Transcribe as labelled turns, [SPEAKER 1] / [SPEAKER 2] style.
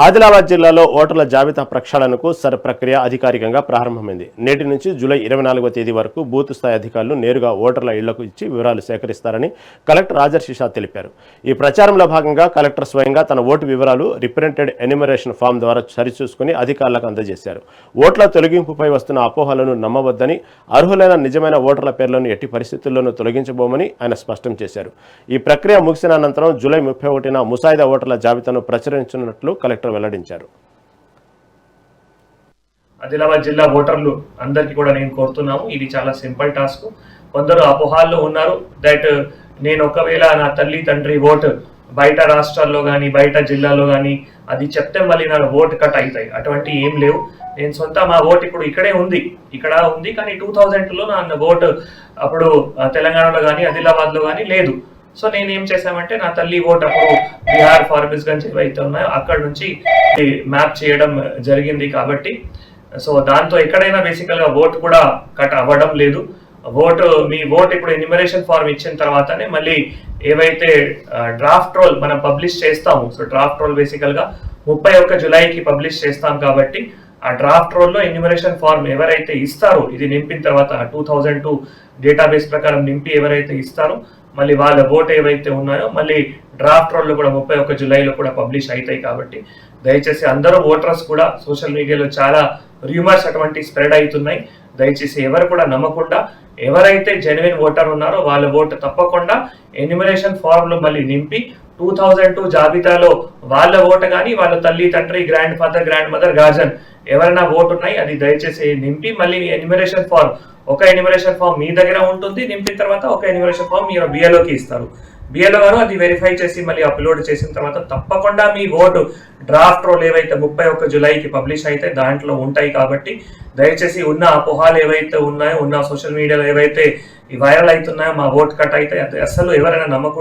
[SPEAKER 1] ఆదిలాబాద్ జిల్లాలో ఓటర్ల జాబితా ప్రక్షాళనకు ప్రక్రియ అధికారికంగా ప్రారంభమైంది. నేటి నుంచి జూలై 24వ తేదీ వరకు బూత్ స్థాయి అధికారులు నేరుగా ఓటర్ల ఇళ్లకు ఇచ్చి వివరాలు సేకరిస్తారని కలెక్టర్ రాజర్షిషా తెలిపారు. ఈ ప్రచారంలో భాగంగా కలెక్టర్ స్వయంగా తన ఓటు వివరాలు రిప్రెంటెడ్ ఎన్యూమరేషన్ ఫామ్ ద్వారా సరిచూసుకుని అధికారులకు అందజేశారు. ఓట్ల తొలగింపుపై వస్తున్న అపోహలను నమ్మవద్దని, అర్హులైన నిజమైన ఓటర్ల పేర్లను ఎట్టి పరిస్థితుల్లోనూ తొలగించబోమని ఆయన స్పష్టం చేశారు. ఈ ప్రక్రియ ముగిసిన అనంతరం జూలై 31న ముసాయిదా ఓటర్ల జాబితాను ప్రచురించనున్నట్లు కలెక్టర్ వెల్లడించారు.
[SPEAKER 2] ఆదిలాబాద్ జిల్లా ఓటర్లు అందరికీ కూడా నేను కోరుతున్నాము, ఇది చాలా సింపుల్ టాస్క్. కొందరు అపోహాల్లో ఉన్నారు దట్ నేను ఒకవేళ నా తల్లి తండ్రి ఓటు బయట రాష్ట్రాల్లో కానీ బయట జిల్లాలో కానీ అది చెప్తే మళ్ళీ నా ఓటు కట్ అవుతాయి. అటువంటి ఏం లేవు. నేను సొంత మా ఓటు ఇప్పుడు ఇక్కడ ఉంది కానీ 2000లో నా ఓటు అప్పుడు తెలంగాణలో కానీ ఆదిలాబాద్లో కానీ లేదు. సో నేను ఏం చేశామంటే నా తల్లి ఓటు అప్పుడు బీహార్, ఫార్బిస్గంజ్ ఏవైతే ఉన్నాయో అక్కడ నుంచి మ్యాప్ చేయడం జరిగింది. కాబట్టి సో దాంతో ఎక్కడైనా బేసికల్గా ఓటు కూడా కట్ అవ్వడం లేదు. మీ ఓటు ఇప్పుడు ఎన్యూమరేషన్ ఫార్మ్ ఇచ్చిన తర్వాతనే మళ్ళీ ఏవైతే డ్రాఫ్ట్ రోల్ మనం పబ్లిష్ చేస్తాము. సో డ్రాఫ్ట్ రోల్ బేసికల్గా 31 జూలైకి పబ్లిష్ చేస్తాం. కాబట్టి ఆ డ్రాఫ్ట్ రోల్లో ఎన్యూమరేషన్ ఫార్మ్ ఎవరైతే ఇస్తారో, ఇది నింపిన తర్వాత 2002 డేటాబేస్ ప్రకారం నింపి ఎవరైతే ఇస్తారో మళ్ళీ వాళ్ళ ఓటు ఏవైతే ఉన్నాయో మళ్ళీ డ్రాఫ్ట్ రోల్లో కూడా 31 జూలైలో కూడా పబ్లిష్ అవుతాయి. కాబట్టి దయచేసి అందరూ ఓటర్స్ కూడా సోషల్ మీడియాలో చాలా రూమర్స్ అటువంటి స్ప్రెడ్ అవుతున్నాయి. దయచేసి ఎవరు కూడా నమ్మకుండా ఎవరైతే జెన్యున్ ఓటర్ ఉన్నారో వాళ్ళ ఓటు తప్పకుండా ఎన్యూమరేషన్ ఫార్మ్లో మళ్ళీ నింపి 2002 జాబితాలో వాళ్ళ ఓటు కానీ వాళ్ళ తల్లి తండ్రి, గ్రాండ్ ఫాదర్, గ్రాండ్ మదర్, గార్జన్ ఎవరైనా ఓటు ఉన్నాయి అది దయచేసి నింపి మళ్ళీ ఎన్యూమరేషన్ ఫార్మ్ ఒక ఎన్యూమరేషన్ ఫామ్ మీ దగ్గర ఉంటుంది. నింపిన తర్వాత ఒక ఎన్యూమరేషన్ ఫామ్ మీరు బిఎల్ఓకి ఇస్తారు. బిఎల్ఓ గారు అది వెరిఫై చేసి మళ్ళీ అప్లోడ్ చేసిన తర్వాత తప్పకుండా మీ ఓటు డ్రాఫ్ట్ రోల్ ఏవైతే 31 జూలైకి పబ్లిష్ అయితే దాంట్లో ఉంటాయి. కాబట్టి దయచేసి ఉన్న అపోహాలు ఏవైతే ఉన్నాయో, ఉన్న సోషల్ మీడియాలో ఏవైతే వైరల్ అవుతున్నాయో మా ఓటు కట్ అయితే అసలు ఎవరైనా నమ్మకూడదు.